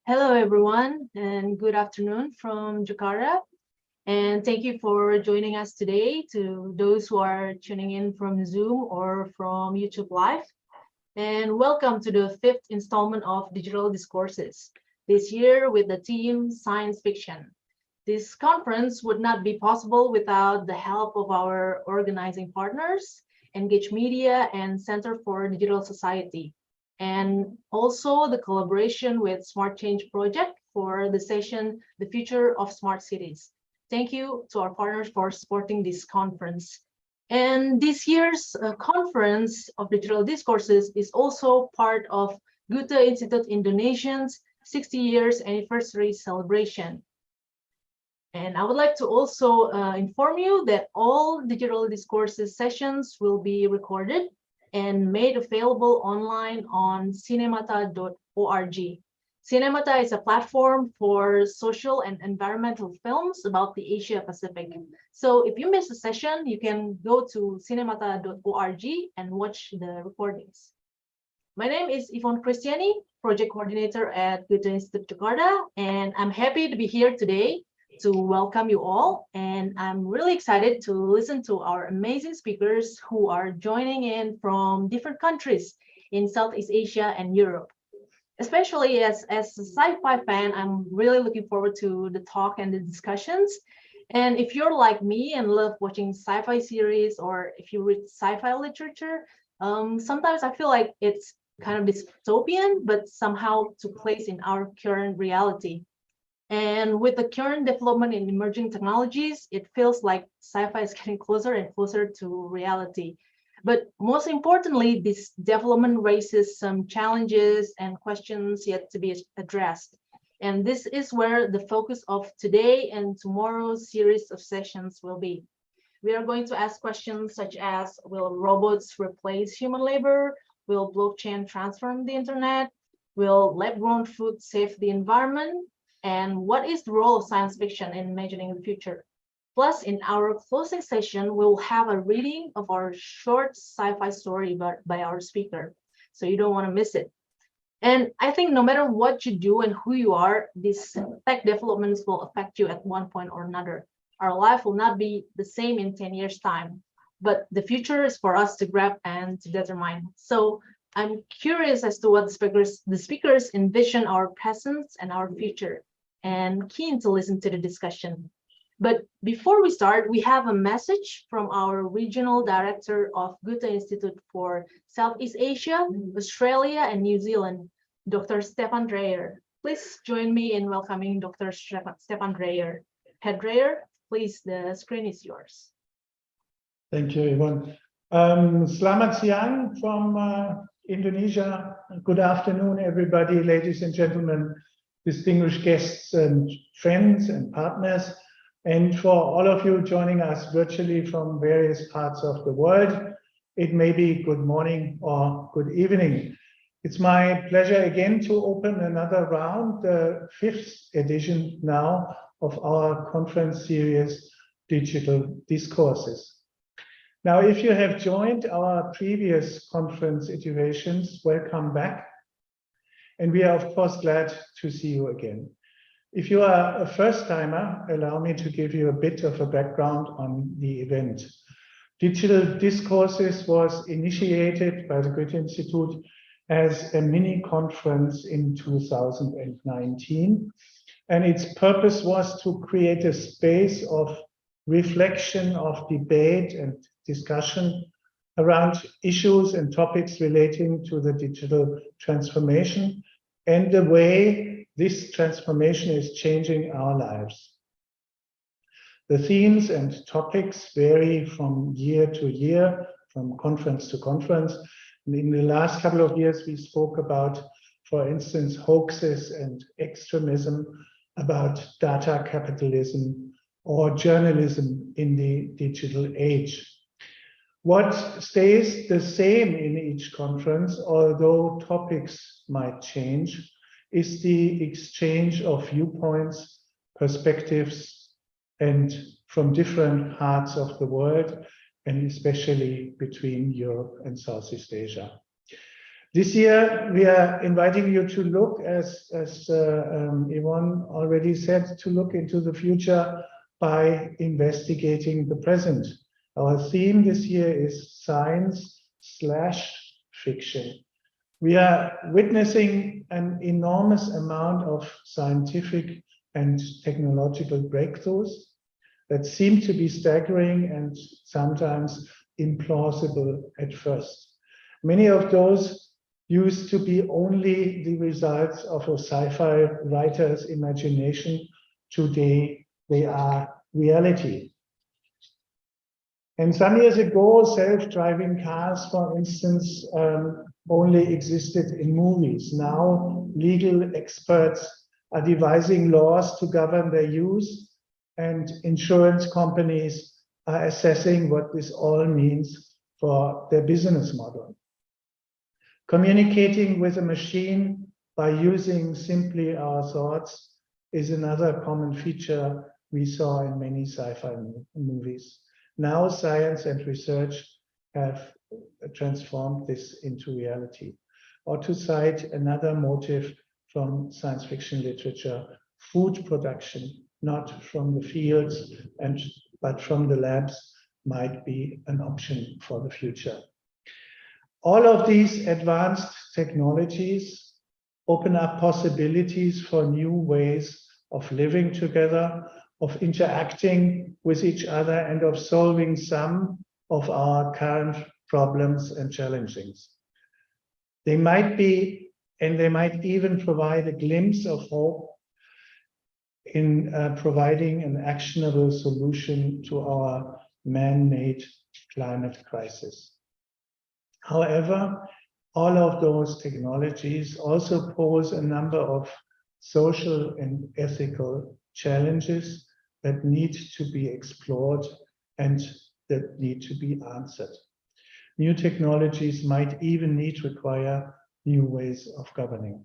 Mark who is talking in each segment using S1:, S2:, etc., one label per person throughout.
S1: Hello, everyone, and good afternoon from Jakarta. And thank you for joining us today to those who are tuning in from Zoom or from YouTube Live. And welcome to the 5th installment of Digital Discourses, this year with the theme Science Fiction. This conference would not be possible without the help of our organizing partners, Engage Media and Center for Digital Society, and also the collaboration with Smart Change Project for the session, The Future of Smart Cities. Thank you to our partners for supporting this conference. And this year's conference of digital discourses is also part of Goethe Institute Indonesia's 60 years anniversary celebration. And I would like to also inform you that all digital discourses sessions will be recorded and made available online on cinemata.org. Cinemata is a platform for social and environmental films about the Asia Pacific. So if you miss a session, you can go to cinemata.org and watch the recordings. My name is Yvonne Christiani, Project Coordinator at Goethe Institute Jakarta, and I'm happy to be here today to welcome you all. And I'm really excited to listen to our amazing speakers who are joining in from different countries in Southeast Asia and Europe. Especially as a sci-fi fan, I'm really looking forward to the talk and the discussions. And if you're like me and love watching sci-fi series, or if you read sci-fi literature, sometimes I feel like it's kind of dystopian, but somehow to place in our current reality. And with the current development in emerging technologies, it feels like sci-fi is getting closer and closer to reality. But most importantly, this development raises some challenges and questions yet to be addressed. And this is where the focus of today and tomorrow's series of sessions will be. We are going to ask questions such as, will robots replace human labor? Will blockchain transform the internet? Will lab-grown food save the environment? And what is the role of science fiction in imagining the future? Plus, in our closing session, we'll have a reading of our short sci-fi story by our speaker, so you don't want to miss it. And I think no matter what you do and who you are, these tech developments will affect you at one point or another. Our life will not be the same in 10 years' time, but the future is for us to grab and to determine. So I'm curious as to what the speakers envision our present and our future, and keen to listen to the discussion. But before we start, we have a message from our Regional Director of Goethe Institute for Southeast Asia, Australia, and New Zealand, Dr. Stefan Dreyer. Please join me in welcoming Dr. Stefan Dreyer. Head Dreyer, please, the screen is yours.
S2: Thank you, Yvonne. Selamat siang from Indonesia. Good afternoon, everybody, ladies and gentlemen, distinguished guests and friends and partners, and for all of you joining us virtually from various parts of the world. It may be good morning or good evening. It's my pleasure again to open another round, the 5th edition now of our conference series, Digital Discourses. Now, if you have joined our previous conference iterations, welcome back. And we are, of course, glad to see you again. If you are a first-timer, allow me to give you a bit of a background on the event. Digital Discourses was initiated by the Goethe Institute as a mini conference in 2019. And its purpose was to create a space of reflection, of debate and discussion around issues and topics relating to the digital transformation and the way this transformation is changing our lives. The themes and topics vary from year to year, from conference to conference. And in the last couple of years, we spoke about, for instance, hoaxes and extremism, about data capitalism or journalism in the digital age. What stays the same in each conference, although topics might change, is the exchange of viewpoints, perspectives, and from different parts of the world, and especially between Europe and Southeast Asia. This year, we are inviting you to look, as Yvonne already said, to look into the future by investigating the present. Our theme this year is science/fiction. We are witnessing an enormous amount of scientific and technological breakthroughs that seem to be staggering and sometimes implausible at first. Many of those used to be only the results of a sci-fi writer's imagination. Today, they are reality. And some years ago, self-driving cars, for instance, only existed in movies. Now, legal experts are devising laws to govern their use, and insurance companies are assessing what this all means for their business model. Communicating with a machine by using simply our thoughts is another common feature we saw in many sci-fi movies. Now science and research have transformed this into reality. Or to cite another motive from science fiction literature, food production, not from the fields but from the labs, might be an option for the future. All of these advanced technologies open up possibilities for new ways of living together, of interacting with each other, and of solving some of our current problems and challenges. They might be, and they might even provide a glimpse of hope in providing an actionable solution to our man-made climate crisis. However, all of those technologies also pose a number of social and ethical challenges that need to be explored and that need to be answered. New technologies might even require new ways of governing.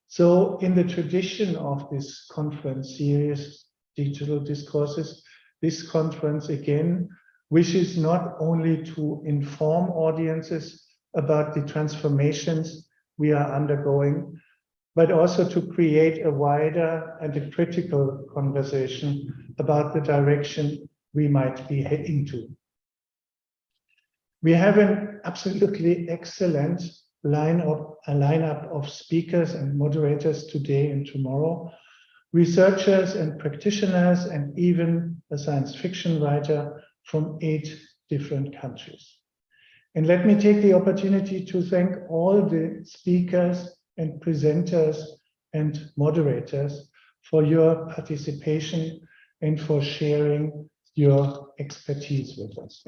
S2: So in the tradition of this conference series, Digital Discourses, this conference again wishes not only to inform audiences about the transformations we are undergoing, but also to create a wider and a critical conversation about the direction we might be heading to. We have an absolutely excellent lineup of speakers and moderators today and tomorrow, researchers and practitioners, and even a science fiction writer from 8 different countries. And let me take the opportunity to thank all the speakers and presenters and moderators for your participation and for sharing your expertise with us.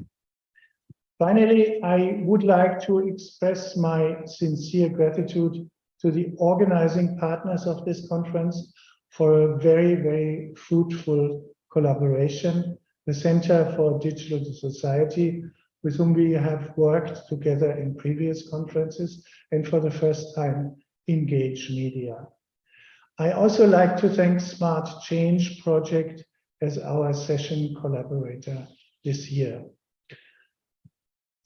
S2: Finally, I would like to express my sincere gratitude to the organizing partners of this conference for a very, very fruitful collaboration, the Center for Digital Society, with whom we have worked together in previous conferences, and for the first time, Engage Media. I also like to thank Smart Change Project as our session collaborator this year.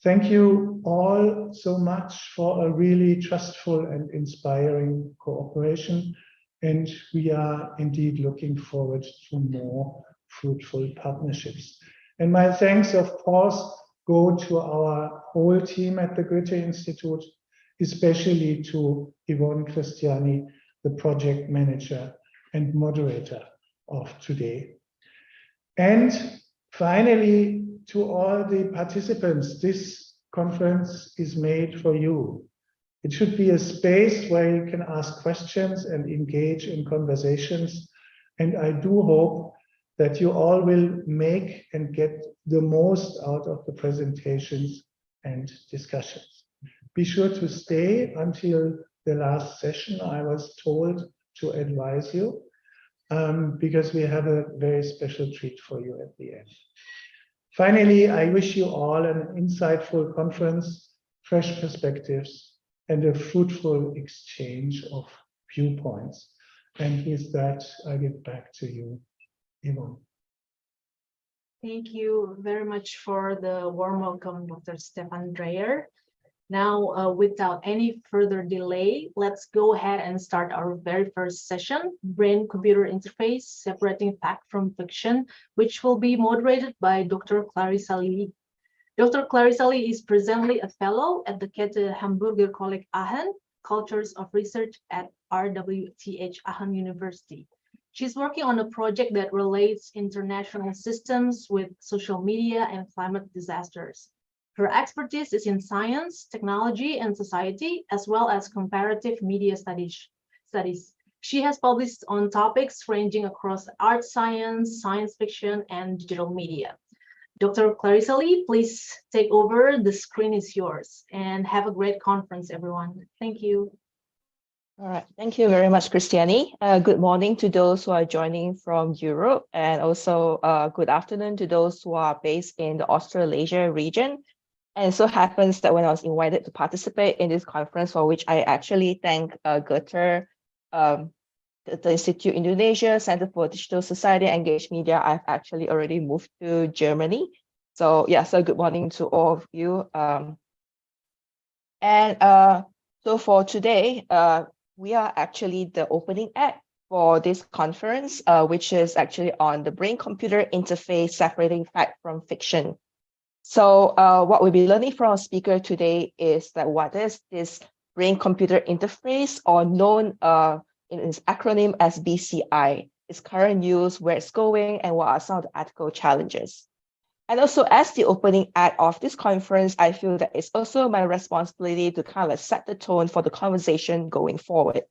S2: Thank you all so much for a really trustful and inspiring cooperation, and we are indeed looking forward to more fruitful partnerships. And my thanks, of course, go to our whole team at the Goethe Institute, especially to Yvonne Christiani, the project manager and moderator of today. And finally, to all the participants, this conference is made for you. It should be a space where you can ask questions and engage in conversations. And I do hope that you all will make and get the most out of the presentations and discussions. Be sure to stay until the last session. I was told to advise you because we have a very special treat for you at the end. Finally, I wish you all an insightful conference, fresh perspectives, and a fruitful exchange of viewpoints. And with that, I give back to you, Yvonne.
S1: Thank you very much for the warm welcome, Dr. Stefan Dreyer. Now, without any further delay, let's go ahead and start our very first session, Brain-Computer Interface, Separating Fact from Fiction, which will be moderated by Dr. Clarissa Lee. Dr. Clarissa Lee is presently a fellow at the Kette Hamburger Kolleg Aachen, Cultures of Research at RWTH Aachen University. She's working on a project that relates international systems with social media and climate disasters. Her expertise is in science, technology, and society, as well as comparative media studies. She has published on topics ranging across art science, science fiction, and digital media. Dr. Clarissa Lee, please take over. The screen is yours. And have a great conference, everyone. Thank you.
S3: All right, thank you very much, Christiane. Good morning to those who are joining from Europe, and also good afternoon to those who are based in the Australasia region. And it so happens that when I was invited to participate in this conference, for which I actually thank Goethe, the Institute Indonesia, Center for Digital Society and Engaged Media, I've actually already moved to Germany. So yeah, so good morning to all of you. So for today, we are actually the opening act for this conference, which is actually on the brain-computer interface, separating fact from fiction. So what we'll be learning from our speaker today is that what is this brain-computer interface, or known in its acronym as BCI, its current use, where it's going, and what are some of the ethical challenges. And also, as the opening act of this conference, I feel that it's also my responsibility to kind of set the tone for the conversation going forward.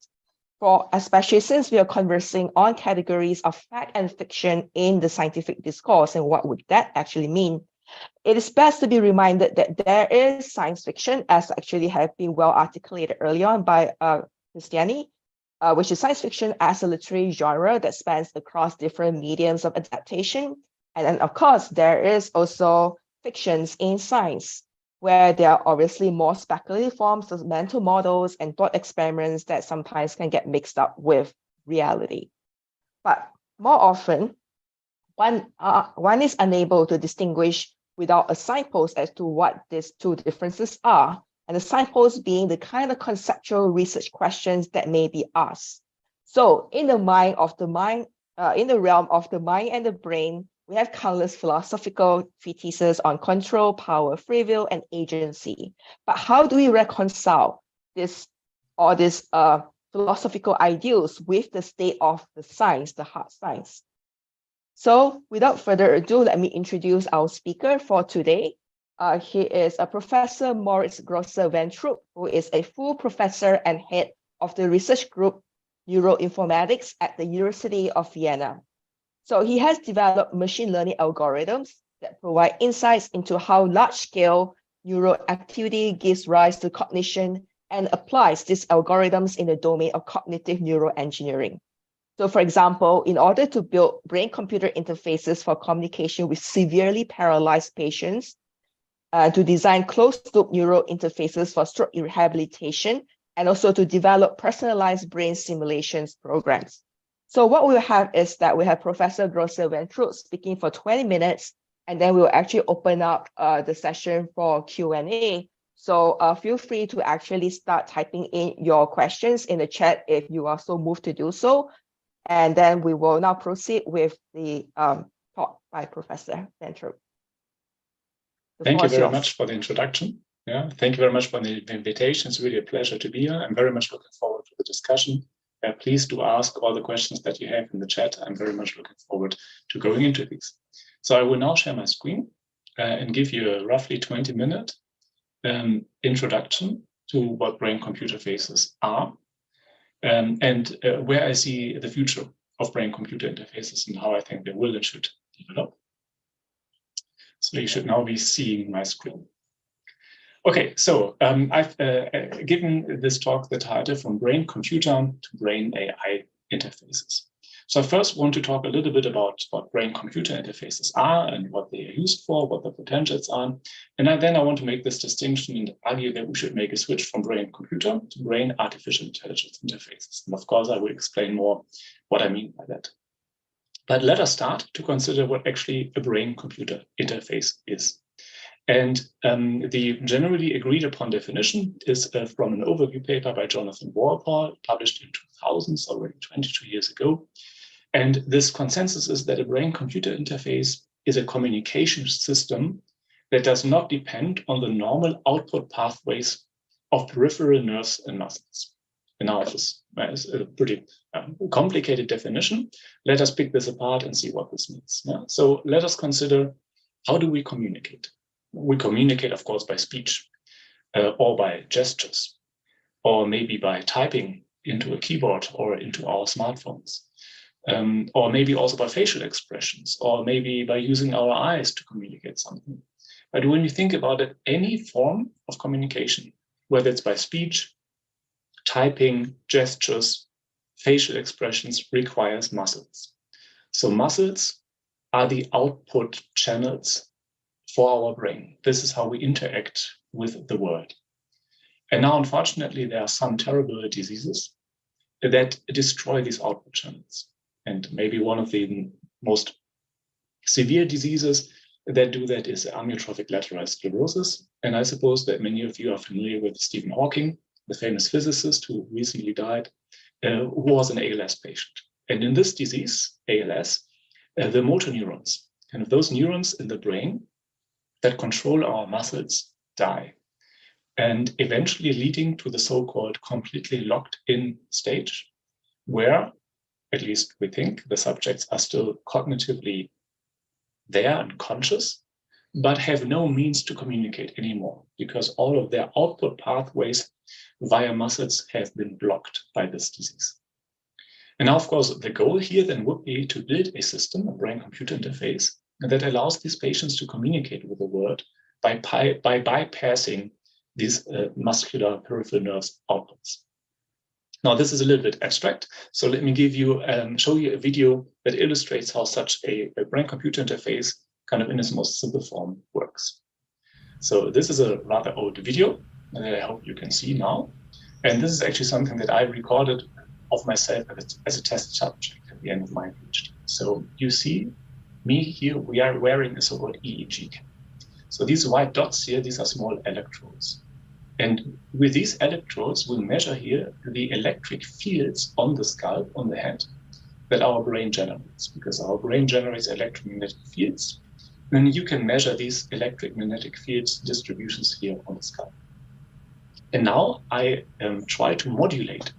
S3: Especially since we are conversing on categories of fact and fiction in the scientific discourse, and what would that actually mean? It is best to be reminded that there is science fiction, as actually have been well articulated early on by Christiane, which is science fiction as a literary genre that spans across different mediums of adaptation. And then, of course, there is also fictions in science, where there are obviously more speculative forms of mental models and thought experiments that sometimes can get mixed up with reality. But more often, one is unable to distinguish without a signpost as to what these two differences are, and the signpost being the kind of conceptual research questions that may be asked. So in the realm of the mind and the brain, we have countless philosophical treatises on control, power, free will, and agency. But how do we reconcile these philosophical ideals with the state of the science, the hard science? So without further ado, let me introduce our speaker for today. He is a Professor Moritz Grosse-Wentrup, who is a full professor and head of the research group Neuroinformatics at the University of Vienna. So he has developed machine learning algorithms that provide insights into how large-scale neural activity gives rise to cognition, and applies these algorithms in the domain of cognitive neuroengineering. So for example, in order to build brain-computer interfaces for communication with severely paralyzed patients, to design closed-loop neural interfaces for stroke rehabilitation, and also to develop personalized brain simulations programs. So what we'll have is that we have Professor Grosse-Wentrup speaking for 20 minutes, and then we'll actually open up the session for Q&A. So feel free to actually start typing in your questions in the chat if you are so moved to do so. And then we will now proceed with the talk by Professor Wentrup.
S4: Thank you very much for the introduction. Yeah, thank you very much for the invitation. It's really a pleasure to be here. I'm very much looking forward to the discussion. Please do ask all the questions that you have in the chat. I'm very much looking forward to going into these. So I will now share my screen and give you a roughly 20-minute introduction to what brain-computer interfaces are, and where I see the future of brain-computer interfaces and how I think they will and should develop. So you should now be seeing my screen. Okay, so I've given this talk the title From Brain-Computer to Brain-AI Interfaces. So I first want to talk a little bit about what brain-computer interfaces are and what they are used for, what the potentials are. And then I want to make this distinction and argue that we should make a switch from brain-computer to brain-artificial intelligence interfaces. And of course, I will explain more what I mean by that. But let us start to consider what actually a brain-computer interface is. And the generally agreed upon definition is from an overview paper by Jonathan Warpaul, published in 2000, already 22 years ago. And this consensus is that a brain-computer interface is a communication system that does not depend on the normal output pathways of peripheral nerves and muscles. And now this is a pretty complicated definition. Let us pick this apart and see what this means. Yeah? So let us consider, how do we communicate? We communicate, of course, by speech or by gestures, or maybe by typing into a keyboard or into our smartphones, or maybe also by facial expressions, or maybe by using our eyes to communicate something. But when you think about it, any form of communication, whether it's by speech, typing, gestures, facial expressions, requires muscles. So muscles are the output channels for our brain. This is how we interact with the world. And now, unfortunately, there are some terrible diseases that destroy these output channels. And maybe one of the most severe diseases that do that is amyotrophic lateral sclerosis. And I suppose that many of you are familiar with Stephen Hawking, the famous physicist who recently died, who was an ALS patient. And in this disease, ALS, the motor neurons, kind of those neurons in the brain that control our muscles, die, and eventually leading to the so-called completely locked-in stage, where, at least we think, the subjects are still cognitively there and conscious, but have no means to communicate anymore, because all of their output pathways via muscles have been blocked by this disease. And now, of course, the goal here then would be to build a system, a brain-computer interface, that allows these patients to communicate with the world by bypassing these muscular peripheral nerves outputs. Now, this is a little bit abstract, so let me show you a video that illustrates how such a brain-computer interface, kind of in its most simple form, works. So this is a rather old video that I hope you can see now. And this is actually something that I recorded of myself as a test subject at the end of my PhD. So you see me here, we are wearing a so-called EEG cap. So these white dots here, these are small electrodes. And with these electrodes, we measure here the electric fields on the scalp, on the head, that our brain generates, because our brain generates electromagnetic fields. And you can measure these electromagnetic fields distributions here on the scalp. And now I try to modulate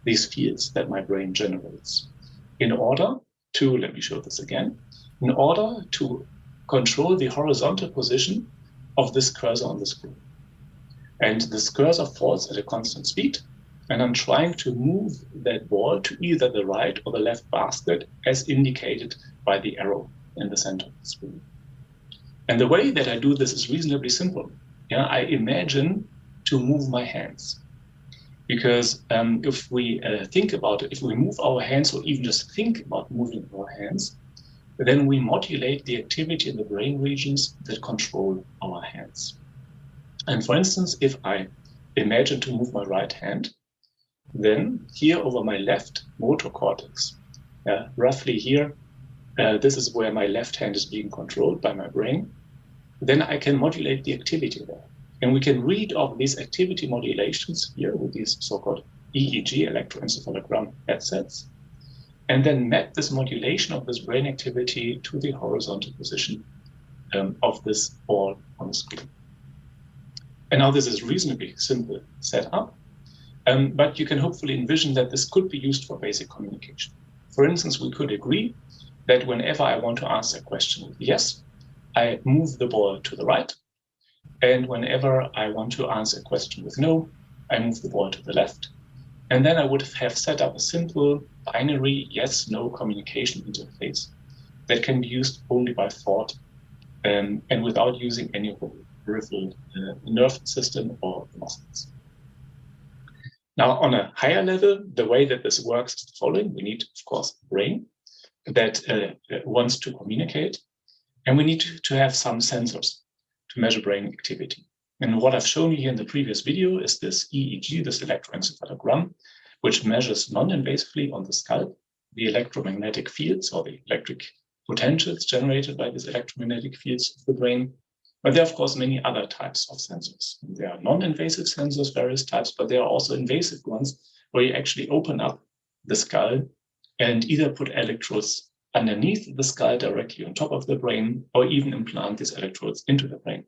S4: these fields that my brain generates in order to, let me show this again, in order to control the horizontal position of this cursor on the screen. And this cursor falls at a constant speed, and I'm trying to move that ball to either the right or the left basket as indicated by the arrow in the center of the screen. And the way that I do this is reasonably simple. Yeah, I imagine to move my hands. Because if we think about it, if we move our hands or even just think about moving our hands, then we modulate the activity in the brain regions that control our hands. And for instance, if I imagine to move my right hand, then here over my left motor cortex, roughly here, this is where my left hand is being controlled by my brain, then I can modulate the activity there. And we can read off these activity modulations here with these so-called EEG, electroencephalogram headsets, and then map this modulation of this brain activity to the horizontal position of this ball on the screen. And now this is reasonably simple setup, but you can hopefully envision that this could be used for basic communication. For instance, we could agree that whenever I want to answer a question with yes, I move the ball to the right. And whenever I want to answer a question with no, I move the ball to the left. And then I would have set up a simple binary yes-no communication interface that can be used only by thought and without using any of the peripheral nerve system or the muscles. Now, on a higher level, the way that this works is the following. We need, of course, a brain that wants to communicate, and we need to have some sensors to measure brain activity. And what I've shown you here in the previous video is this EEG, this electroencephalogram, which measures non-invasively on the scalp the electromagnetic fields or the electric potentials generated by these electromagnetic fields of the brain. But there are, of course, many other types of sensors. There are non-invasive sensors, various types, but there are also invasive ones where you actually open up the skull and either put electrodes underneath the skull directly on top of the brain, or even implant these electrodes into the brain.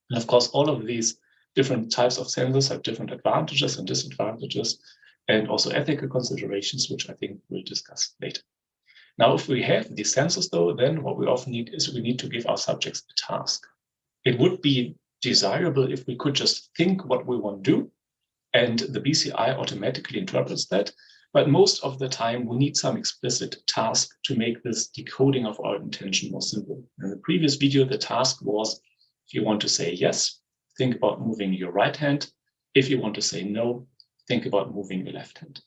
S4: And of course, all of these different types of sensors have different advantages and disadvantages, and also ethical considerations, which I think we'll discuss later. Now, if we have these sensors, though, then what we often need is we need to give our subjects a task. It would be desirable if we could just think what we want to do, and the BCI automatically interprets that. But most of the time, we need some explicit task to make this decoding of our intention more simple. In the previous video, the task was, if you want to say yes, think about moving your right hand. If you want to say no, think about moving your left hand.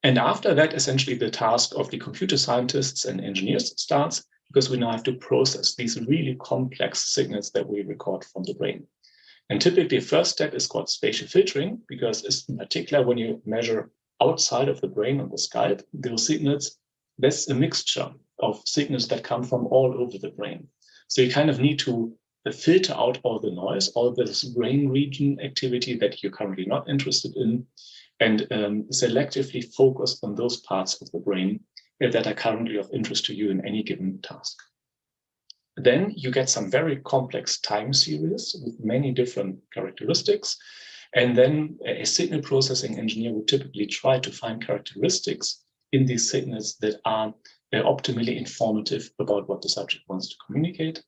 S4: And after that, essentially the task of the computer scientists and engineers starts, because we now have to process these really complex signals that we record from the brain. And typically, the first step is called spatial filtering, because it's in particular when you measure outside of the brain on the skull, those signals, there's a mixture of signals that come from all over the brain. So you kind of need to filter out all the noise, all this brain region activity that you're currently not interested in, and selectively focus on those parts of the brain that are currently of interest to you in any given task. Then you get some very complex time series with many different characteristics. And then a signal processing engineer would typically try to find characteristics in these signals that are optimally informative about what the subject wants to communicate.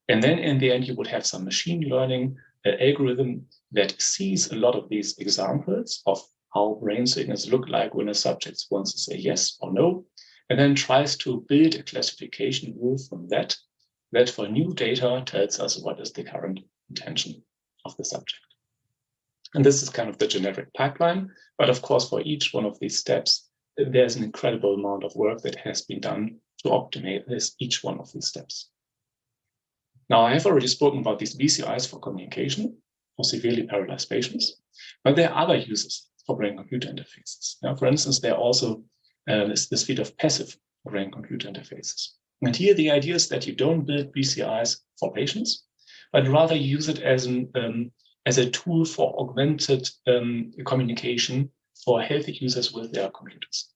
S4: And then in the end, you would have some machine learning algorithm that sees a lot of these examples of how brain signals look like when a subject wants to say yes or no, and then tries to build a classification rule from that for new data tells us what is the current intention of the subject. And this is kind of the generic pipeline. But of course, for each one of these steps, there's an incredible amount of work that has been done to optimize each one of these steps. Now, I have already spoken about these BCIs for communication for severely paralyzed patients, but there are other uses for brain-computer interfaces. Now, for instance, there are also this field of passive brain-computer interfaces. And here the idea is that you don't build BCIs for patients, but rather use it as a tool for augmented communication for healthy users with their computers.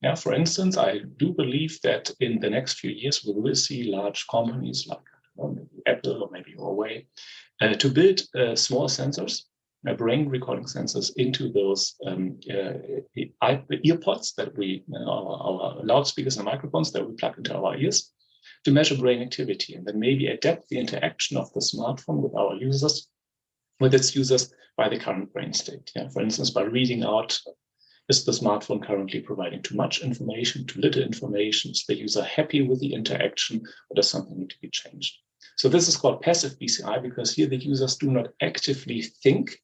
S4: Yeah, for instance, I do believe that in the next few years, we will see large companies like maybe Apple or maybe Huawei to build small sensors, brain recording sensors into those earpods that we, our loudspeakers and microphones that we plug into our ears to measure brain activity, and then maybe adapt the interaction of the smartphone with its users by the current brain state. Yeah, for instance, by reading out, is the smartphone currently providing too much information, too little information? Is the user happy with the interaction, or does something need to be changed? So this is called passive BCI, because here the users do not actively think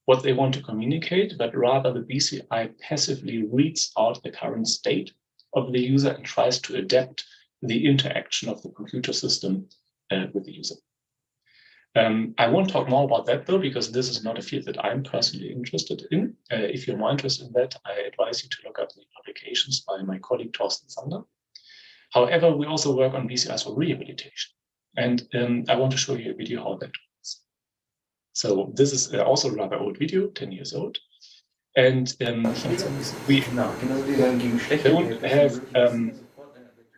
S4: what they want to communicate, but rather the BCI passively reads out the current state of the user and tries to adapt the interaction of the computer system with the user. I won't talk more about that though, because this is not a field that I'm personally interested in. If you're more interested in that, I advise you to look up the publications by my colleague Thorsten Sander. However, we also work on BCIs for rehabilitation. And I want to show you a video how that works. So this is also a rather old video, 10 years old. And we don't have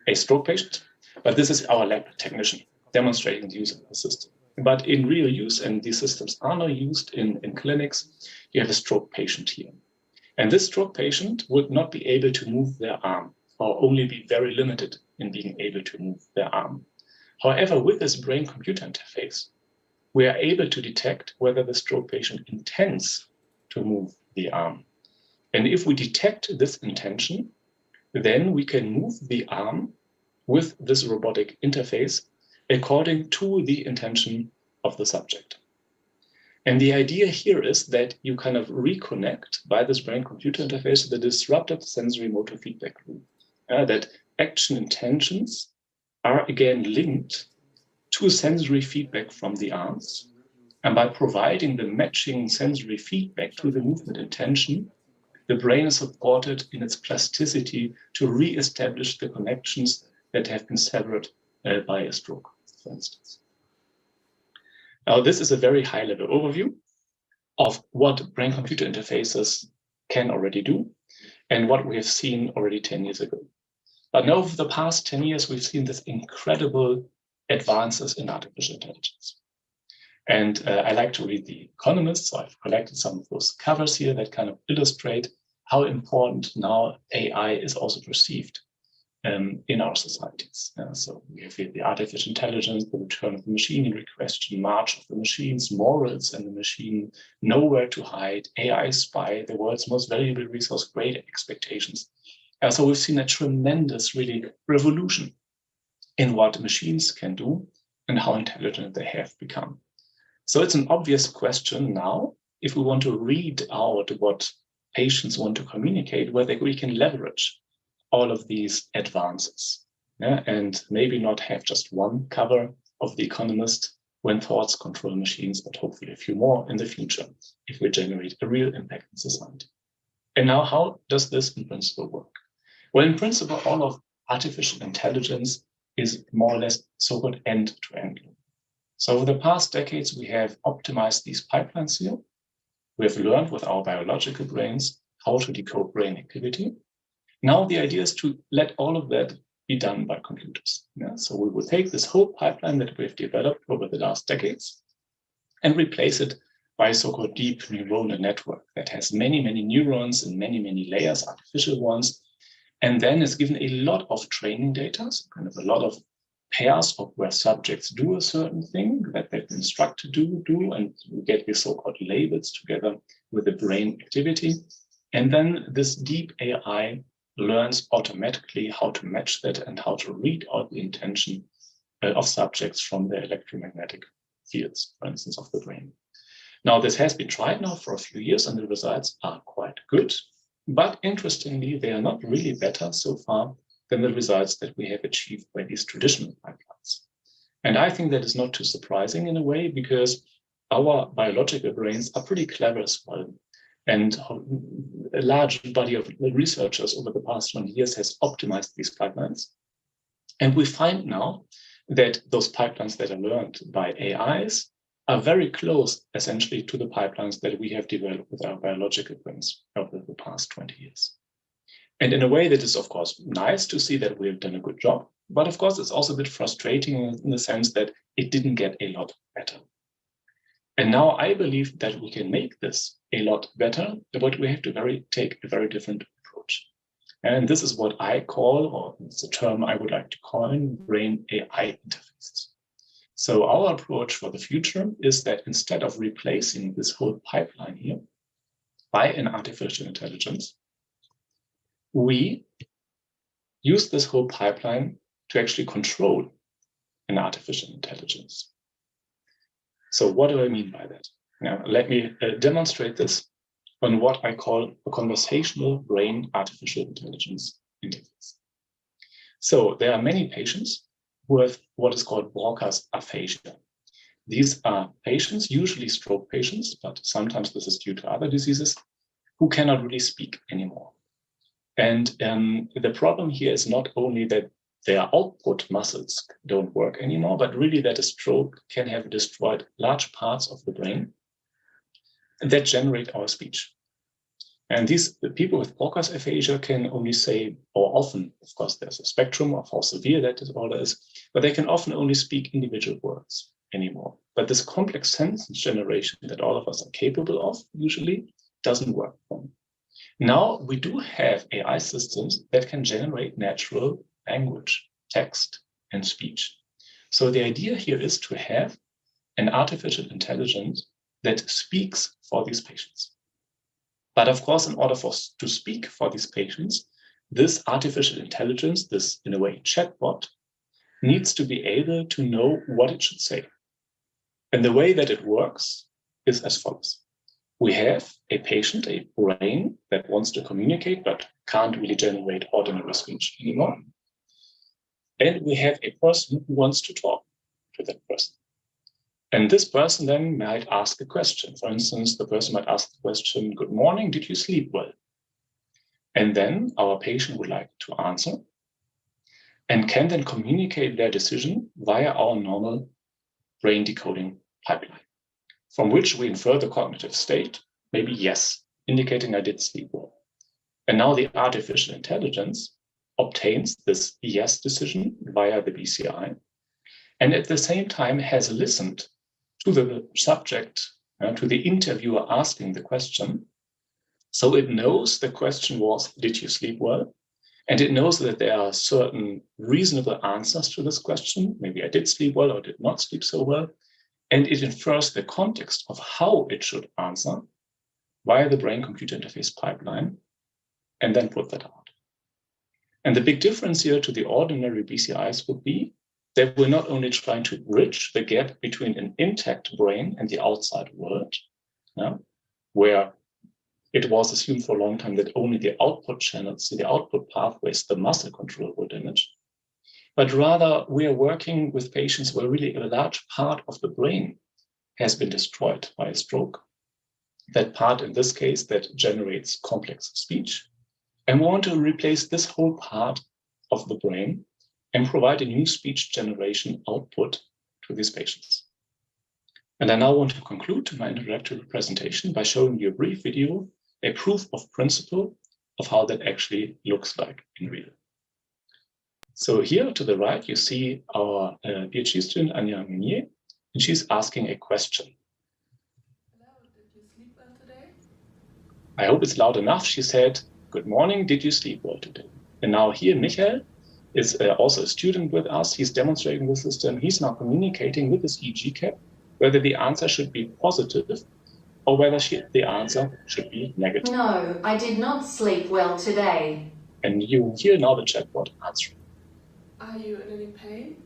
S4: a stroke patient, but this is our lab technician demonstrating the use of the system. But in real use, and these systems are now used in clinics, you have a stroke patient here. And this stroke patient would not be able to move their arm, or only be very limited in being able to move their arm. However, with this brain-computer interface, we are able to detect whether the stroke patient intends to move the arm. And if we detect this intention, then we can move the arm with this robotic interface according to the intention of the subject. And the idea here is that you kind of reconnect by this brain-computer interface the disrupted sensory motor feedback loop, that action intentions are again linked to sensory feedback from the arms. And by providing the matching sensory feedback to the movement intention, the brain is supported in its plasticity to re-establish the connections that have been severed by a stroke, for instance. Now, this is a very high-level overview of what brain-computer interfaces can already do and what we have seen already 10 years ago. But now, over the past 10 years, we've seen this incredible advances in artificial intelligence. And I like to read The Economist, so I've collected some of those covers here that kind of illustrate how important now AI is also perceived in our societies. So we have here the artificial intelligence, the return of the machinery question, march of the machines, morals and the machine, nowhere to hide, AI spy, the world's most valuable resource, great expectations. So we've seen a tremendous, really, revolution in what machines can do and how intelligent they have become. So it's an obvious question now, if we want to read out what patients want to communicate, whether we can leverage all of these advances, and maybe not have just one cover of The Economist when thoughts control machines, but hopefully a few more in the future if we generate a real impact in society. And now, how does this in principle work? Well, in principle, all of artificial intelligence is more or less so-called end-to-end. So over the past decades, we have optimized these pipelines here. We have learned with our biological brains how to decode brain activity. Now the idea is to let all of that be done by computers. So we will take this whole pipeline that we've developed over the last decades and replace it by a so-called deep neuronal network that has many, many neurons and many, many layers, artificial ones, and then is given a lot of training data, so kind of a lot of pairs of where subjects do a certain thing that they've been instructed to do, and we get these so-called labels together with the brain activity. And then this deep AI learns automatically how to match that and how to read out the intention of subjects from their electromagnetic fields, for instance, of the brain. Now, this has been tried now for a few years, and the results are quite good. But interestingly, they are not really better so far than the results that we have achieved by these traditional pipelines. And I think that is not too surprising in a way, because our biological brains are pretty clever as well. And a large body of researchers over the past 20 years has optimized these pipelines. And we find now that those pipelines that are learned by AIs are very close, essentially, to the pipelines that we have developed with our biological brains over the past 20 years. And in a way that is, of course, nice to see that we have done a good job. But of course, it's also a bit frustrating in the sense that it didn't get a lot better. And now I believe that we can make this a lot better, but we have to take a very different approach. And this is what I call, or it's a term I would like to call, brain AI interfaces. So our approach for the future is that instead of replacing this whole pipeline here by an artificial intelligence, we use this whole pipeline to actually control an artificial intelligence. So what do I mean by that? Now, let me demonstrate this on what I call a conversational brain artificial intelligence interface. So there are many patients who have what is called Broca's aphasia. These are patients, usually stroke patients, but sometimes this is due to other diseases, who cannot really speak anymore. And the problem here is not only that their output muscles don't work anymore, but really that a stroke can have destroyed large parts of the brain that generate our speech. And these people with Broca's aphasia can only say, or often, of course, there's a spectrum of how severe that disorder is, but they can often only speak individual words anymore. But this complex sentence generation that all of us are capable of usually doesn't work for them. Now we do have AI systems that can generate natural language, text, and speech. So the idea here is to have an artificial intelligence that speaks for these patients. But of course, in order for us to speak for these patients, this artificial intelligence, this, in a way, chatbot, needs to be able to know what it should say. And the way that it works is as follows. We have a patient, a brain that wants to communicate, but can't really generate ordinary speech anymore. And we have a person who wants to talk to that person. And this person then might ask a question. For instance, the person might ask the question, "Good morning, did you sleep well?" And then our patient would like to answer and can then communicate their decision via our normal brain decoding pipeline, from which we infer the cognitive state, maybe yes, indicating I did sleep well. And now the artificial intelligence obtains this yes decision via the BCI, and at the same time has listened to the subject, to the interviewer asking the question. So it knows the question was, did you sleep well? And it knows that there are certain reasonable answers to this question. Maybe I did sleep well or did not sleep so well. And it infers the context of how it should answer via the brain-computer interface pipeline, and then put that out. And the big difference here to the ordinary BCIs would be that we're not only trying to bridge the gap between an intact brain and the outside world, where it was assumed for a long time that only the output channels, the output pathways, the muscle control were damaged, but rather we are working with patients where really a large part of the brain has been destroyed by a stroke. That part in this case that generates complex speech. And we want to replace this whole part of the brain and provide a new speech generation output to these patients. And I now want to conclude my introductory presentation by showing you a brief video, a proof of principle of how that actually looks like in real. So here to the right, you see our PhD student, Anya Meunier, and she's asking a question.
S5: Hello, did you sleep well today?
S4: I hope it's loud enough. She said, good morning, did you sleep well today? And now here, Michael is also a student with us. He's demonstrating the system. He's now communicating with his EEG cap whether the answer should be positive or whether the answer should be negative.
S6: No, I did not sleep well today.
S4: And you hear now the chatbot answering.
S5: Are you in any pain?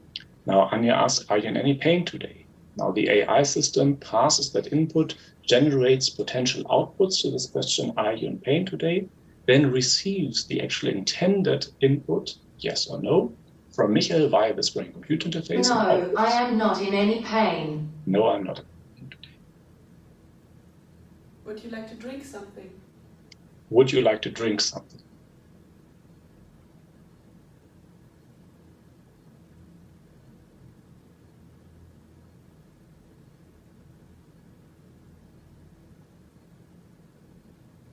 S4: Now Anya asks, are you in any pain today? Now the AI system passes that input, generates potential outputs to this question, are you in pain today? Then receives the actual intended input, yes or no, from Michael via this brain-computer interface.
S6: No, I am not in any pain.
S4: No, I'm not in pain today.
S5: Would you like to drink something?
S4: Would you like to drink something?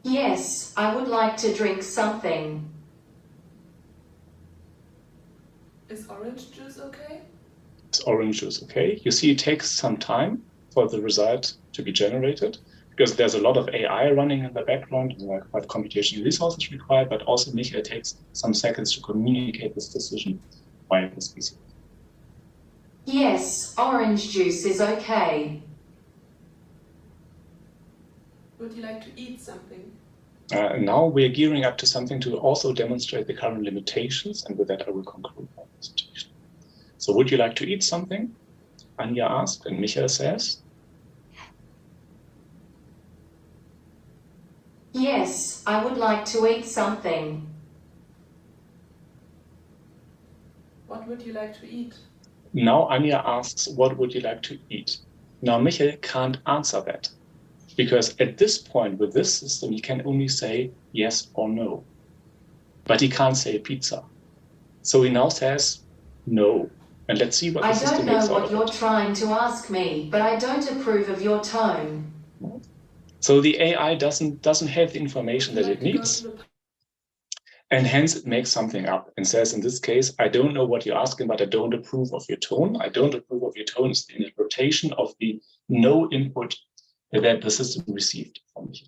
S6: Yes, I would like to drink something.
S5: Is orange juice okay?
S4: Is orange juice okay? You see, it takes some time for the result to be generated because there's a lot of AI running in the background and like quite computational resources required, but also Michael takes some seconds to communicate this decision via this PC.
S6: Yes, orange juice is okay.
S5: Would you like to eat something?
S4: Now we're gearing up to something to also demonstrate the current limitations, and with that I will conclude my presentation. So would you like to eat something? Anya asked, and Michael says?
S6: Yes, I would like to eat something.
S5: What would you like to eat?
S4: Now Anya asks, what would you like to eat? Now Michael can't answer that, because at this point with this system, he can only say yes or no, but he can't say pizza. So he now says no, and let's see what the system makes out of it.
S6: I don't know what you're trying to ask me, but I don't approve of your tone.
S4: So the AI doesn't have the information that it needs, and hence it makes something up and says, in this case, I don't know what you're asking, but I don't approve of your tone. I don't approve of your tone is the interpretation of the no input that the system received from you.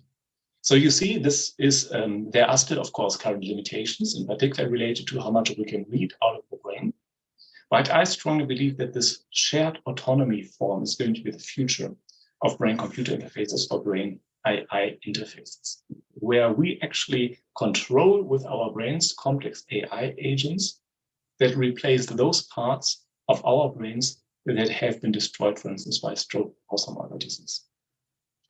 S4: So you see, this is, there are still, of course, current limitations, in particular related to how much we can read out of the brain. But I strongly believe that this shared autonomy form is going to be the future of brain-computer interfaces for brain-AI interfaces, where we actually control with our brains complex AI agents that replace those parts of our brains that have been destroyed, for instance, by stroke or some other disease.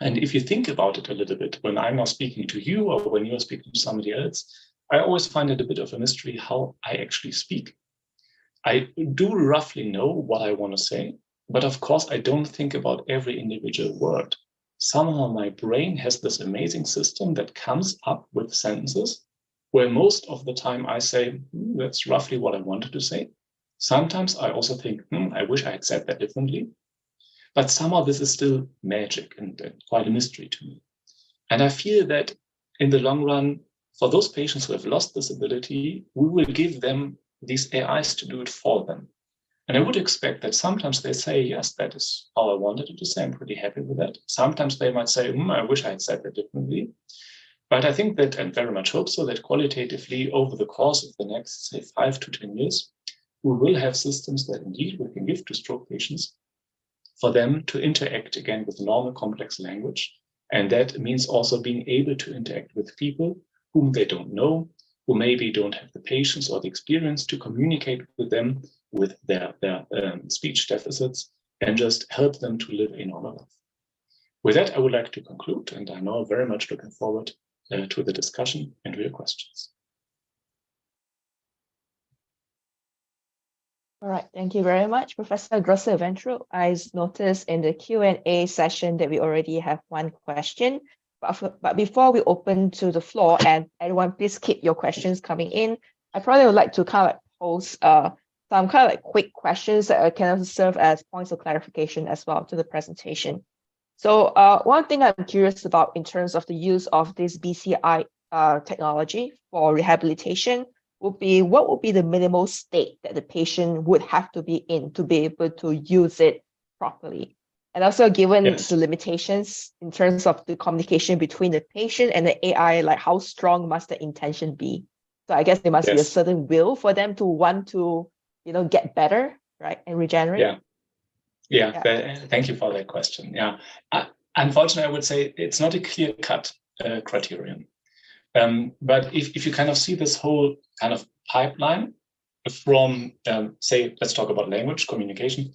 S4: And if you think about it a little bit, when I'm now speaking to you or when you're speaking to somebody else, I always find it a bit of a mystery how I actually speak. I do roughly know what I want to say, but of course, I don't think about every individual word. Somehow my brain has this amazing system that comes up with sentences where most of the time I say, that's roughly what I wanted to say. Sometimes I also think, I wish I had said that differently. But somehow this is still magic and quite a mystery to me. And I feel that in the long run, for those patients who have lost this ability, we will give them these AIs to do it for them. And I would expect that sometimes they say, yes, that is how I wanted it to say. I'm pretty happy with that. Sometimes they might say, I wish I had said that differently. But I think that, and very much hope so, that qualitatively over the course of the next, say, 5 to 10 years, we will have systems that indeed we can give to stroke patients for them to interact again with normal complex language. And that means also being able to interact with people whom they don't know, who maybe don't have the patience or the experience to communicate with them with their speech deficits, and just help them to live a normal life. With that, I would like to conclude, and I'm now very much looking forward to the discussion and to your questions.
S3: All right, thank you very much, Professor Grosse-Wentrup. I noticed in the Q&A session that we already have one question. But before we open to the floor, and everyone, please keep your questions coming in, I probably would like to kind of pose some kind of quick questions that can also serve as points of clarification as well to the presentation. So one thing I'm curious about in terms of the use of this BCI technology for rehabilitation would be, what would be the minimal state that the patient would have to be in to be able to use it properly? And also given the limitations in terms of the communication between the patient and the AI, like how strong must the intention be? So I guess there must be a certain will for them to want to, get better, right, and regenerate.
S4: Thank you for that question. Unfortunately, I would say it's not a clear-cut criterion. But if you kind of see this whole kind of pipeline from, say, let's talk about language communication,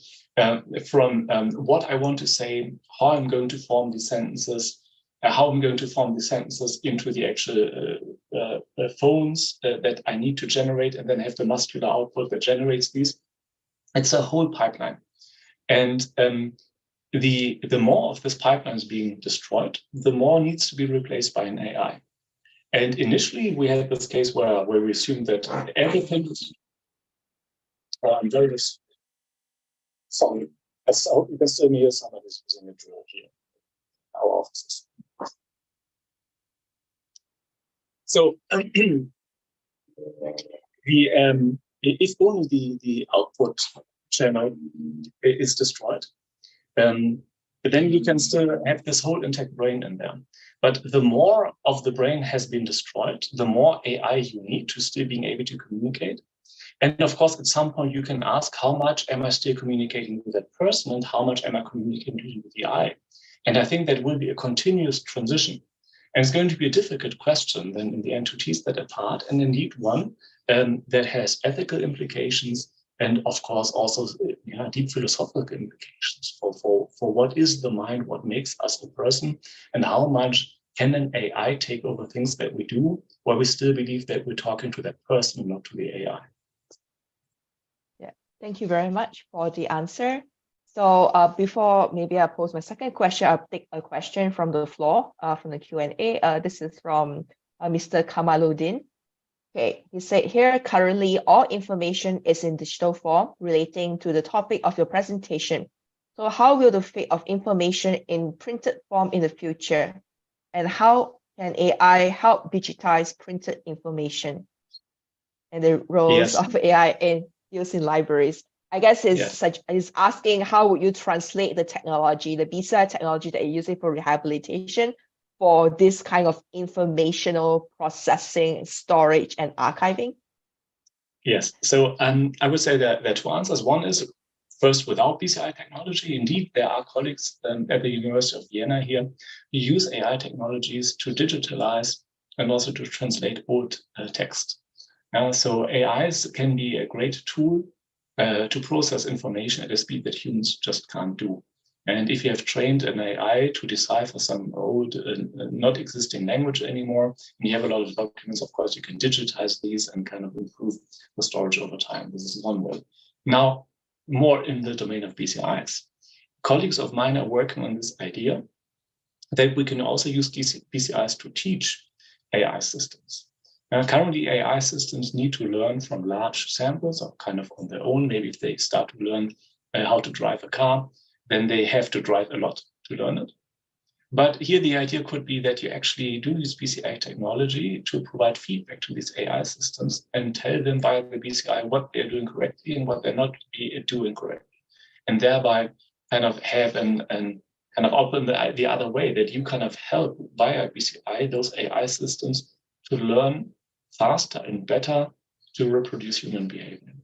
S4: from what I want to say, how I'm going to form these sentences, into the actual phones that I need to generate, and then have the muscular output that generates these. It's a whole pipeline. And the more of this pipeline is being destroyed, the more needs to be replaced by an AI. And initially, we had this case where we assumed that everything is very sorry. You can still hear somebody is using a drill here in our offices. So if only the output channel is destroyed, then you can still have this whole intact brain in there. But the more of the brain has been destroyed, the more AI you need to still being able to communicate. And of course, at some point you can ask, how much am I still communicating with that person and how much am I communicating with the AI? And I think that will be a continuous transition. And it's going to be a difficult question then in the end to tease that apart, and indeed one that has ethical implications and of course also deep philosophical implications for what is the mind, what makes us a person, and how much can an AI take over things that we do, while we still believe that we're talking to that person, not to the AI.
S3: Yeah, thank you very much for the answer. So before maybe I pose my second question, I'll take a question from the floor, from the Q&A. This is from Mr. Kamaluddin. Okay, he said here, currently all information is in digital form relating to the topic of your presentation. So how will the fate of information in printed form in the future? And how can AI help digitize printed information? And the roles of AI in use in libraries. I guess is asking how would you translate the technology, the BCI technology that you're using for rehabilitation, for this kind of informational processing, storage, and archiving?
S4: Yes, so I would say that there are two answers. One is, first, without BCI technology, indeed, there are colleagues at the University of Vienna here who use AI technologies to digitalize and also to translate old text. So AIs can be a great tool to process information at a speed that humans just can't do. And if you have trained an AI to decipher some old, not existing language anymore, and you have a lot of documents, of course, you can digitize these and kind of improve the storage over time. This is one way. Now, more in the domain of BCIs. Colleagues of mine are working on this idea that we can also use BCIs to teach AI systems. Currently, AI systems need to learn from large samples or kind of on their own. Maybe if they start to learn how to drive a car, then they have to drive a lot to learn it. But here the idea could be that you actually do use BCI technology to provide feedback to these AI systems and tell them via the BCI what they're doing correctly and what they're not doing correctly. And thereby kind of have an kind of open the other way, that you kind of help via BCI those AI systems to learn faster and better to reproduce human behavior.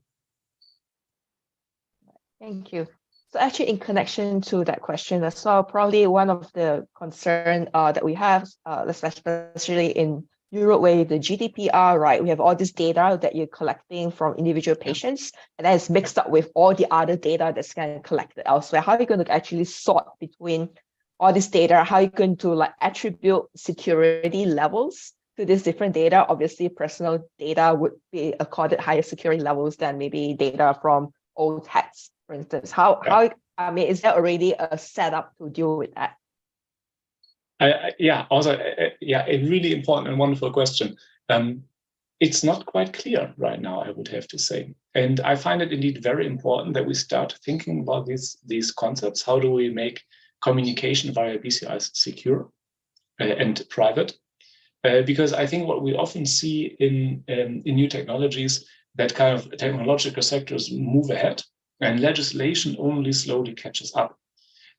S3: Thank you. So actually, in connection to that question as well, probably one of the concern that we have, especially in Europe, where the GDPR, right, we have all this data that you're collecting from individual patients, and then it's mixed up with all the other data that's kind of collected elsewhere. How are you going to actually sort between all this data? How are you going to like attribute security levels to this different data? Obviously, personal data would be accorded higher security levels than maybe data from old texts, for instance. How I mean, is there already a setup to deal with that?
S4: A really important and wonderful question. It's not quite clear right now, I would have to say. And I find it indeed very important that we start thinking about these concepts. How do we make communication via BCIs secure and private? Because I think what we often see in new technologies, that kind of technological sectors move ahead and legislation only slowly catches up.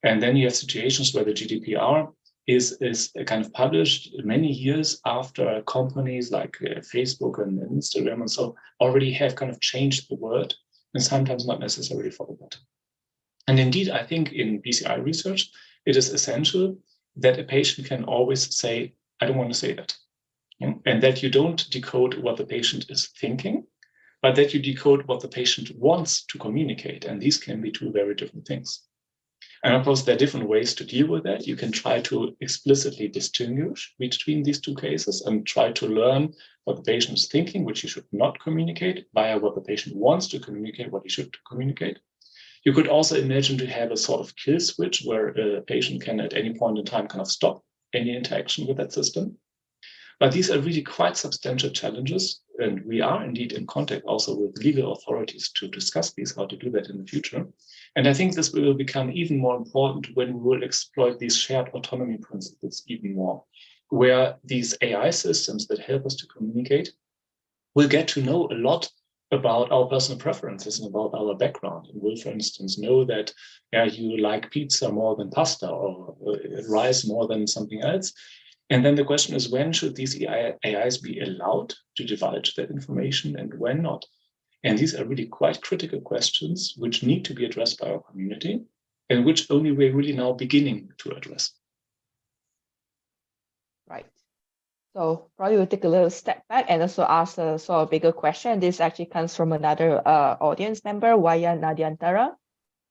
S4: And then you have situations where the GDPR is kind of published many years after companies like Facebook and Instagram and so already have kind of changed the world, and sometimes not necessarily for the better. And indeed, I think in BCI research, it is essential that a patient can always say, I don't want to say that. And that you don't decode what the patient is thinking, but that you decode what the patient wants to communicate. And these can be two very different things. And of course, there are different ways to deal with that. You can try to explicitly distinguish between these two cases and try to learn what the patient is thinking, which you should not communicate, via what the patient wants to communicate, what he should communicate. You could also imagine to have a sort of kill switch where a patient can at any point in time kind of stop any interaction with that system. But these are really quite substantial challenges. And we are indeed in contact also with legal authorities to discuss these, how to do that in the future. And I think this will become even more important when we will exploit these shared autonomy principles even more, where these AI systems that help us to communicate will get to know a lot about our personal preferences and about our background. And will, for instance, know that you like pizza more than pasta or rice more than something else. And then the question is, when should these AIs be allowed to divulge that information and when not? And these are really quite critical questions which need to be addressed by our community and which only we're really now beginning to address.
S3: Right. So probably we'll take a little step back and also ask a sort of bigger question. This actually comes from another audience member, Waya Nadiantara.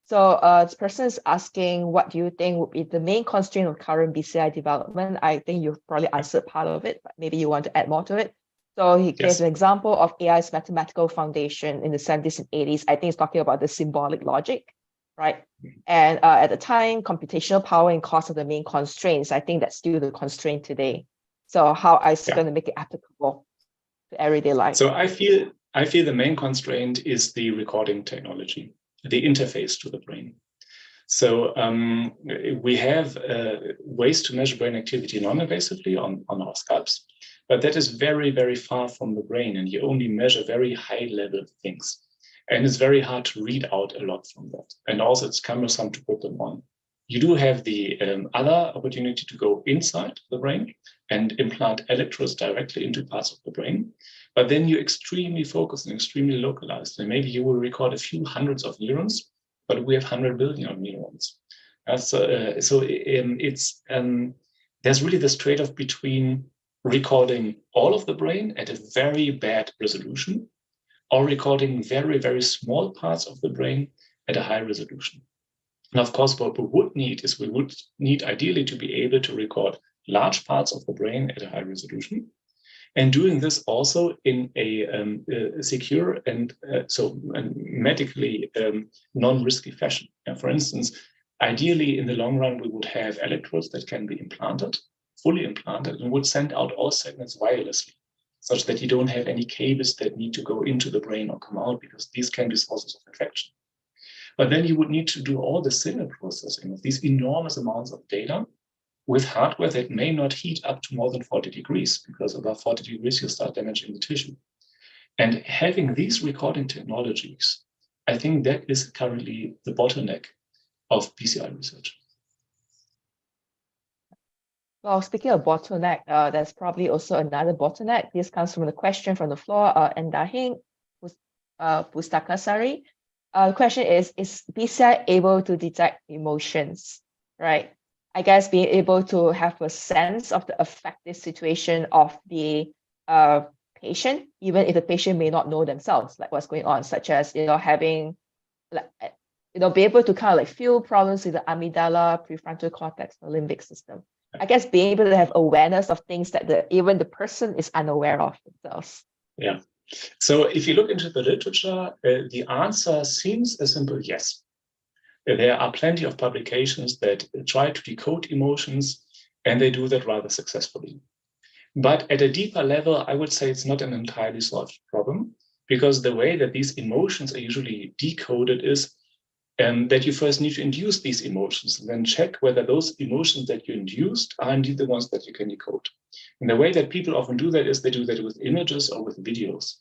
S3: So this person is asking, what do you think would be the main constraint of current BCI development? I think you've probably answered part of it, but maybe you want to add more to it. So he gives an example of AI's mathematical foundation in the 70s and 80s. I think it's talking about the symbolic logic, right? And at the time, computational power and cost are the main constraints. I think that's still the constraint today. So how is it going to make it applicable to everyday life?
S4: So I feel the main constraint is the recording technology, the interface to the brain. So we have ways to measure brain activity non-invasively on our scalps, but that is very, very far from the brain, and you only measure very high-level things. And it's very hard to read out a lot from that. And also it's cumbersome to put them on. You do have the other opportunity to go inside the brain and implant electrodes directly into parts of the brain. But then you're extremely focused and extremely localized. And maybe you will record a few hundreds of neurons, but we have 100 billion of neurons. There's really this trade-off between recording all of the brain at a very bad resolution or recording very, very small parts of the brain at a high resolution. And of course, what we would need is we would need ideally to be able to record large parts of the brain at a high resolution. And doing this also in a secure and medically non-risky fashion. For instance, ideally in the long run, we would have electrodes that can be implanted, fully implanted, and would send out all segments wirelessly, such that you don't have any cables that need to go into the brain or come out, because these can be sources of infection. But then you would need to do all the signal processing of these enormous amounts of data with hardware that may not heat up to more than 40 degrees, because above 40 degrees, you start damaging the tissue. And having these recording technologies, I think that is currently the bottleneck of BCI research.
S3: Well, speaking of bottleneck, there's probably also another bottleneck. This comes from the question from the floor, Endahing Pustakasari. The question is BCI able to detect emotions, right? I guess being able to have a sense of the affective situation of the patient, even if the patient may not know themselves, like what's going on, such as, having, like, be able to kind of like feel problems with the amygdala, prefrontal cortex, or limbic system. I guess being able to have awareness of things that even the person is unaware of themselves.
S4: Yeah. So if you look into the literature, the answer seems a simple yes. There are plenty of publications that try to decode emotions, and they do that rather successfully. But at a deeper level, I would say it's not an entirely solved problem, because the way that these emotions are usually decoded is that you first need to induce these emotions and then check whether those emotions that you induced are indeed the ones that you can decode. And the way that people often do that is they do that with images or with videos,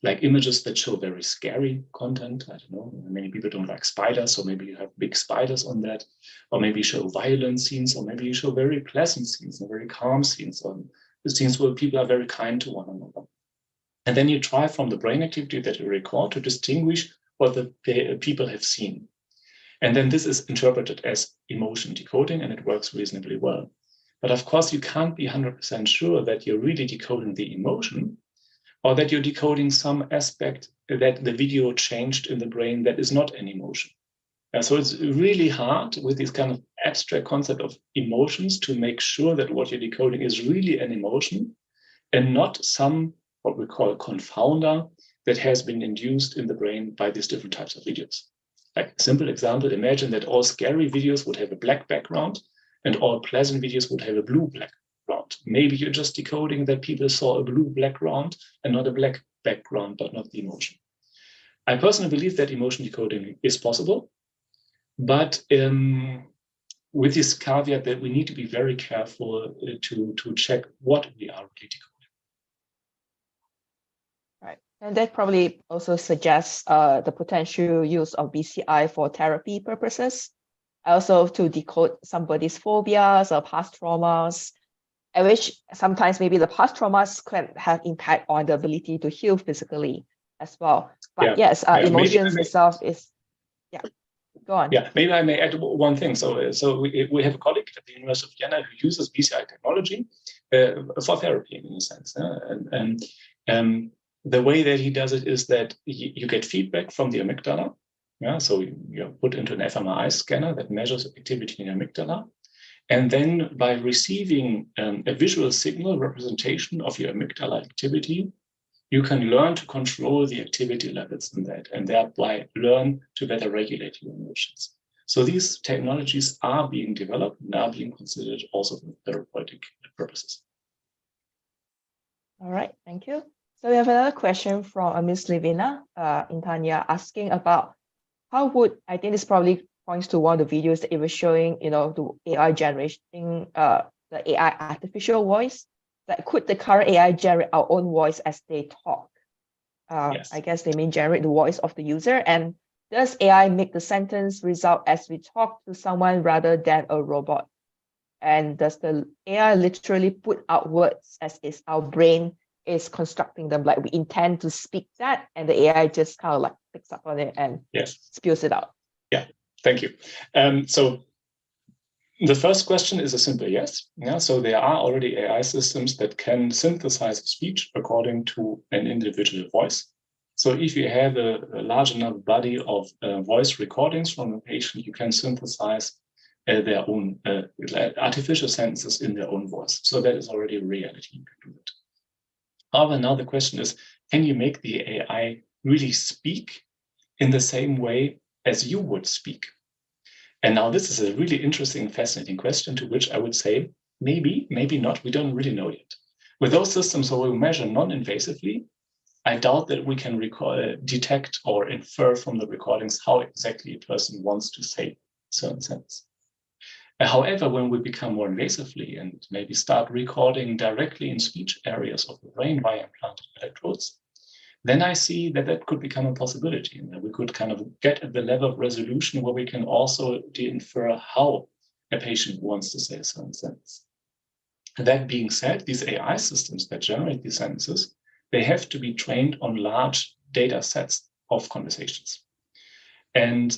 S4: like images that show very scary content. I don't know, many people don't like spiders, so maybe you have big spiders on that, or maybe you show violent scenes, or maybe you show very pleasant scenes and very calm scenes, or the scenes where people are very kind to one another. And then you try from the brain activity that you record to distinguish what the people have seen. And then this is interpreted as emotion decoding, and it works reasonably well. But of course, you can't be 100% sure that you're really decoding the emotion, or that you're decoding some aspect that the video changed in the brain that is not an emotion. And so it's really hard with this kind of abstract concept of emotions to make sure that what you're decoding is really an emotion and not some, what we call, confounder that has been induced in the brain by these different types of videos. Like a simple example, imagine that all scary videos would have a black background and all pleasant videos would have a blue background. Maybe you're just decoding that people saw a blue background and not a black background, but not the emotion. I personally believe that emotion decoding is possible, but with this caveat that we need to be very careful to check what we are really decoding.
S3: And that probably also suggests the potential use of BCI for therapy purposes, also to decode somebody's phobias or past traumas, which sometimes maybe the past traumas can have impact on the ability to heal physically as well. But yes, emotions itself is, go on.
S4: Yeah, maybe I may add one thing. So we have a colleague at the University of Vienna who uses BCI technology for therapy in a sense. And the way that he does it is that you get feedback from the amygdala. Yeah, so you're put into an fMRI scanner that measures activity in the amygdala. And then by receiving a visual signal representation of your amygdala activity, you can learn to control the activity levels in that, and thereby learn to better regulate your emotions. So these technologies are being developed and are being considered also for therapeutic purposes.
S3: All right, thank you. So we have another question from Ms. Livina Intanya asking about how would, I think this probably points to one of the videos that it was showing, the AI generating the AI artificial voice. Like, could the current AI generate our own voice as they talk?
S4: Yes.
S3: I guess they may generate the voice of the user. And does AI make the sentence result as we talk to someone rather than a robot? And does the AI literally put out words as is our brain is constructing them, like we intend to speak that, and the AI just kind of like picks up on it and spews it out?
S4: Yeah, thank you. So the first question is a simple yes. Yeah, so there are already AI systems that can synthesize speech according to an individual voice. So if you have a large enough body of voice recordings from a patient, you can synthesize their own artificial sentences in their own voice. So that is already a reality. You can do it. However, now the question is, can you make the AI really speak in the same way as you would speak? And now this is a really interesting, fascinating question to which I would say, maybe, maybe not. We don't really know yet. With those systems, so we measure non-invasively, I doubt that we can detect or infer from the recordings how exactly a person wants to say a certain sentence. However, when we become more invasively and maybe start recording directly in speech areas of the brain via implanted electrodes, then I see that that could become a possibility, and that we could kind of get at the level of resolution where we can also infer how a patient wants to say a certain sentence. That being said, these AI systems that generate these sentences, they have to be trained on large data sets of conversations. And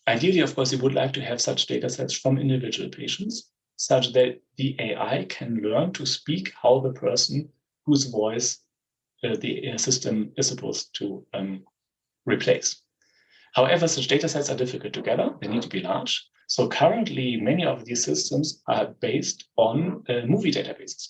S4: ideally, of course, you would like to have such data sets from individual patients, such that the AI can learn to speak how the person whose voice the system is supposed to replace. However, such data sets are difficult to gather. They need to be large. So currently, many of these systems are based on movie databases.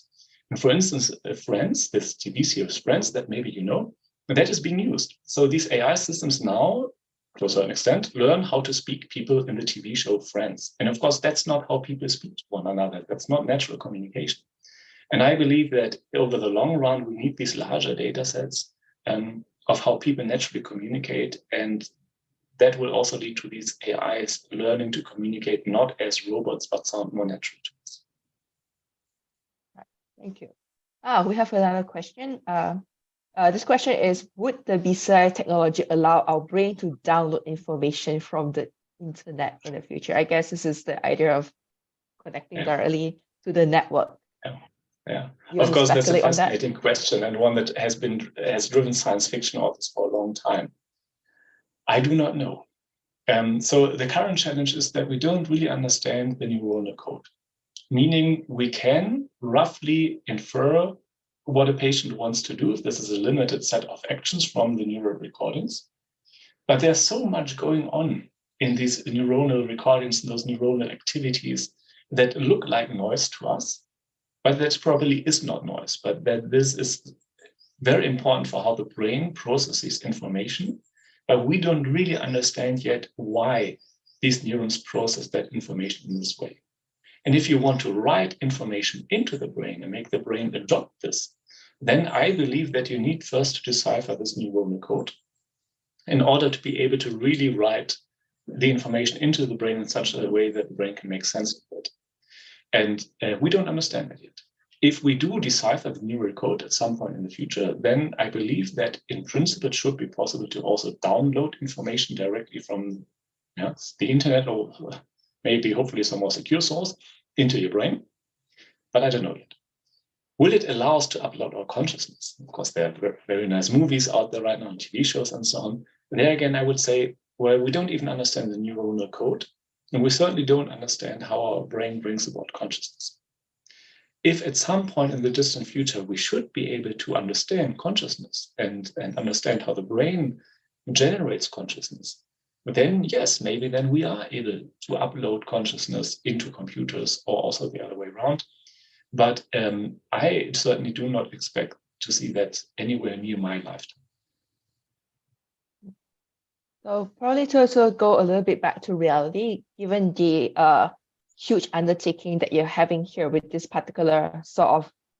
S4: And for instance, Friends, this TV series Friends that maybe you know, that is being used. So these AI systems now, to a certain extent, learn how to speak people in the TV show Friends. And of course, that's not how people speak to one another. That's not natural communication. And I believe that over the long run, we need these larger data sets of how people naturally communicate. And that will also lead to these AIs learning to communicate not as robots, but sound more natural to us.
S3: Thank you. We have another question. This question is, would the BCI technology allow our brain to download information from the internet in the future? I guess this is the idea of connecting directly to the network.
S4: Yeah, of course, that's a fascinating question, and one that has driven science fiction authors for a long time. I do not know. So the current challenge is that we don't really understand the neuronal code, meaning we can roughly infer what a patient wants to do if this is a limited set of actions from the neural recordings. But there's so much going on in these neuronal recordings and those neuronal activities that look like noise to us, but that probably is not noise, but that this is very important for how the brain processes information. But we don't really understand yet why these neurons process that information in this way. And if you want to write information into the brain and make the brain adopt this, then I believe that you need first to decipher this neuronal code in order to be able to really write the information into the brain in such a way that the brain can make sense of it. And we don't understand that yet. If we do decipher the neural code at some point in the future, then I believe that in principle it should be possible to also download information directly from the internet or maybe hopefully some more secure source into your brain. But I don't know yet. Will it allow us to upload our consciousness? Of course, there are very nice movies out there right now, and TV shows and so on. And there again, I would say, well, we don't even understand the neuronal code. And we certainly don't understand how our brain brings about consciousness. If at some point in the distant future, we should be able to understand consciousness and understand how the brain generates consciousness, then yes, maybe then we are able to upload consciousness into computers, or also the other way around. But I certainly do not expect to see that anywhere near my lifetime.
S3: So probably to also go a little bit back to reality, given the huge undertaking that you're having here with this particular sort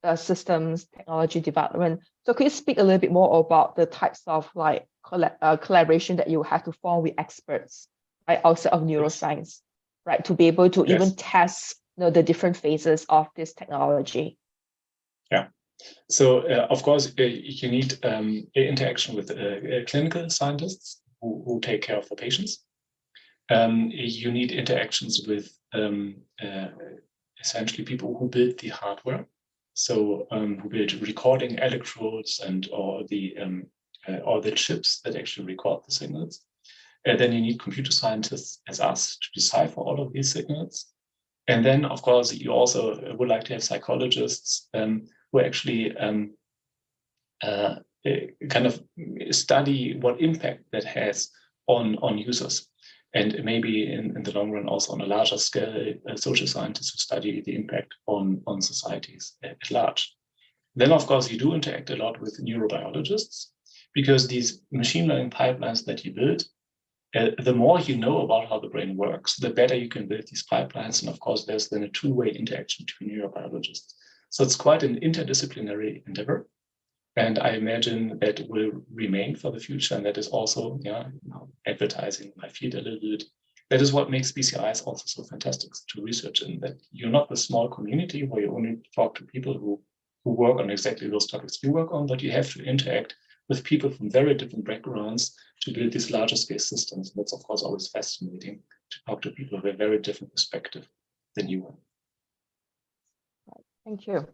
S3: of systems technology development. So could you speak a little bit more about the types of like collaboration that you have to form with experts, right, outside of neuroscience, right, to be able to even test the different phases of this technology?
S4: Yeah. So of course, you need interaction with clinical scientists who take care of the patients. You need interactions with essentially people who build the hardware, so who build recording electrodes and or the chips that actually record the signals. And then you need computer scientists as us to decipher all of these signals. And then, of course, you also would like to have psychologists who actually kind of study what impact that has on users. And maybe in the long run, also on a larger scale, social scientists who study the impact on societies at large. Then, of course, you do interact a lot with neurobiologists, because these machine learning pipelines that you build, the more you know about how the brain works, the better you can build these pipelines. And of course, there's then a two-way interaction between neurobiologists. So it's quite an interdisciplinary endeavor. And I imagine that will remain for the future. And that is also, advertising my field a little bit. That is what makes BCIs also so fantastic to research in, that you're not the small community where you only talk to people who work on exactly those topics you work on, but you have to interact with people from very different backgrounds to build these larger scale systems. And that's, of course, always fascinating to talk to people with a very different perspective than you are.
S3: Thank you.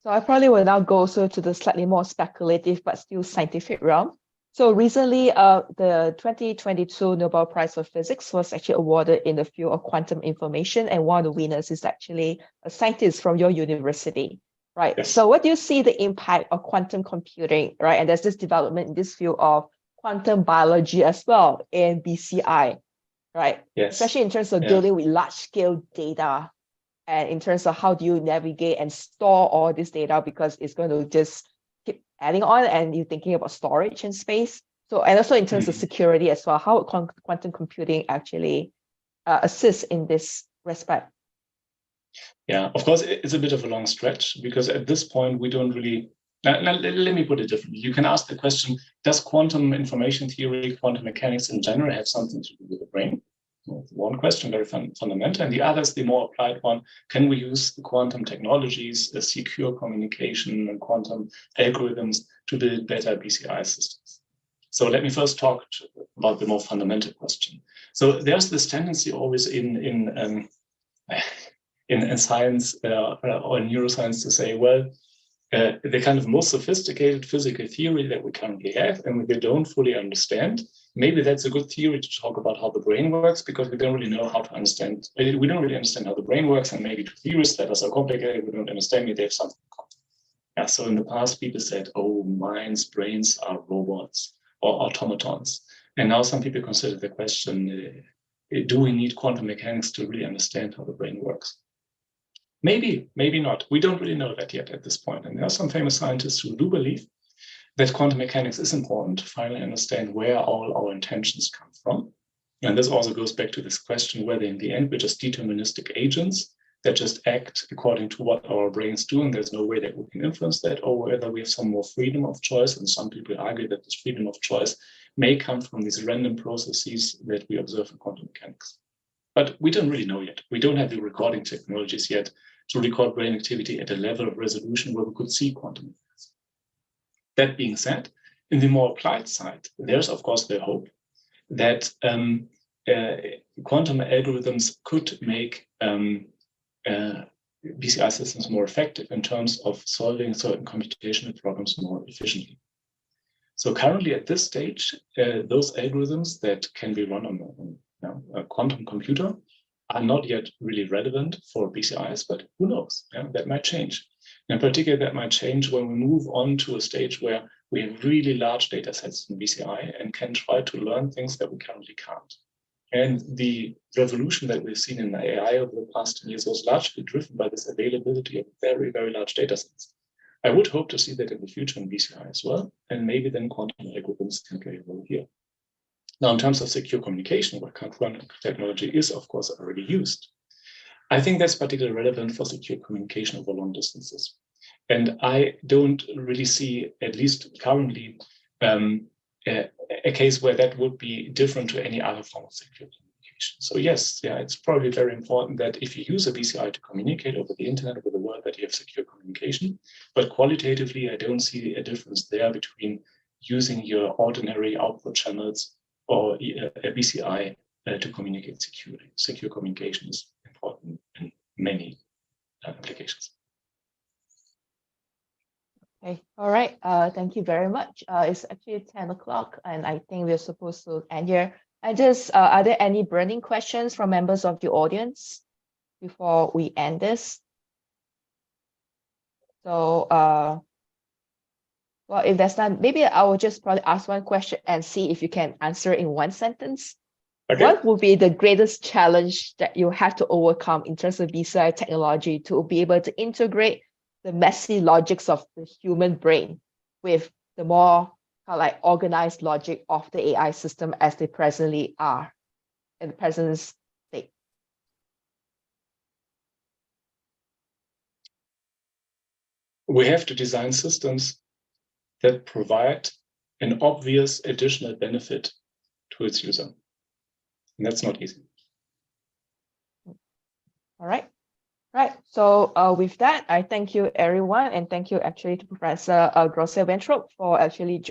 S3: So I probably will now go also to the slightly more speculative but still scientific realm. So recently, the 2022 Nobel Prize for Physics was actually awarded in the field of quantum information, and one of the winners is actually a scientist from your university, right?
S4: Yes.
S3: So what do you see the impact of quantum computing, right? And there's this development in this field of quantum biology as well in BCI, right?
S4: Yes.
S3: Especially in terms of dealing with large-scale data, and in terms of how do you navigate and store all this data, because it's going to just keep adding on, and you're thinking about storage and space. So, and also in terms of security as well, how quantum computing actually assists in this respect.
S4: Yeah, of course, it's a bit of a long stretch, because at this point, we don't really, let me put it differently. You can ask the question, does quantum information theory, quantum mechanics in general have something to do with the brain? One question, very fundamental, and the other is the more applied one. Can we use the quantum technologies, the secure communication and quantum algorithms to build better BCI systems? So let me first talk about the more fundamental question. So there's this tendency always in science or in neuroscience to say, well, the kind of most sophisticated physical theory that we currently have and we don't fully understand, maybe that's a good theory to talk about how the brain works, because we don't really know how to understand. We don't really understand how the brain works, and maybe two theories that are so complicated we don't understand, maybe they have something in common. Yeah, so in the past, people said, oh, minds, brains are robots or automatons. And now some people consider the question, do we need quantum mechanics to really understand how the brain works? Maybe, maybe not. We don't really know that yet at this point. And there are some famous scientists who do believe that quantum mechanics is important to finally understand where all our intentions come from. And this also goes back to this question whether in the end we're just deterministic agents that just act according to what our brains do, and there's no way that we can influence that, or whether we have some more freedom of choice. And some people argue that this freedom of choice may come from these random processes that we observe in quantum mechanics. But we don't really know yet. We don't have the recording technologies yet to record brain activity at a level of resolution where we could see quantum effects. That being said, in the more applied side, there's of course the hope that quantum algorithms could make BCI systems more effective in terms of solving certain computational problems more efficiently. So currently at this stage, those algorithms that can be run on a quantum computer are not yet really relevant for BCIs, but who knows? Yeah, that might change. And in particular, that might change when we move on to a stage where we have really large data sets in BCI and can try to learn things that we currently can't. And the revolution that we've seen in AI over the past 10 years was largely driven by this availability of very, very large data sets. I would hope to see that in the future in BCI as well, and maybe then quantum algorithms can play a role here. Now, in terms of secure communication, where quantum technology is, of course, already used, I think that's particularly relevant for secure communication over long distances. And I don't really see, at least currently, a case where that would be different to any other form of secure communication. So yes, yeah, it's probably very important that if you use a BCI to communicate over the internet, over the world, that you have secure communication. But qualitatively, I don't see a difference there between using your ordinary output channels or a BCI to communicate securely. Secure communication is important in many applications.
S3: Okay, all right. Thank you very much. It's actually 10 o'clock, and I think we're supposed to end here. And just, are there any burning questions from members of the audience before we end this? So, well, if there's not, maybe I will just probably ask one question and see if you can answer in one sentence. Okay. What would be the greatest challenge that you have to overcome in terms of BCI technology to be able to integrate the messy logics of the human brain with the more like organized logic of the AI system as they presently are in the present state?
S4: We have to design systems that provide an obvious additional benefit to its user. And that's not easy.
S3: All right. Right. So with that, I thank you, everyone, and thank you actually to Professor Grosse-Wentrup for actually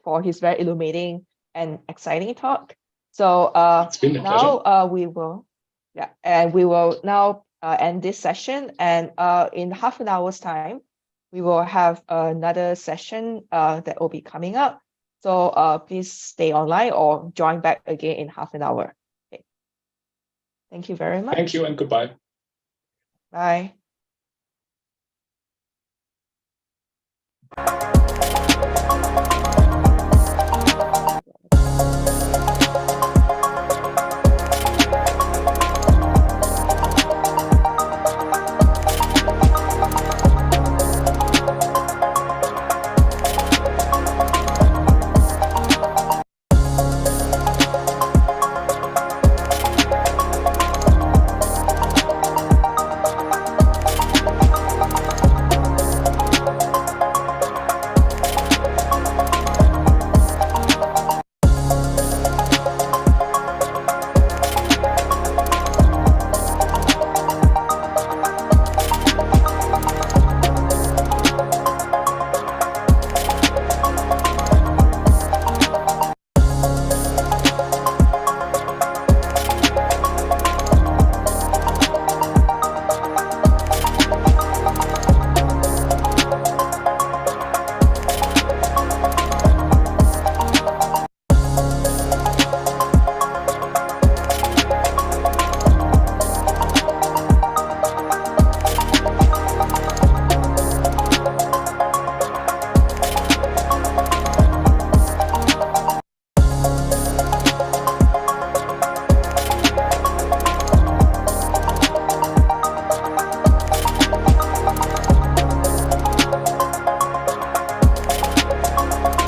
S3: for his very illuminating and exciting talk. So
S4: It's been a pleasure.
S3: now we will now end this session, and in half an hour's time, we will have another session that will be coming up. So please stay online or join back again in half an hour. Okay. Thank you very much.
S4: Thank you and goodbye.
S3: Bye.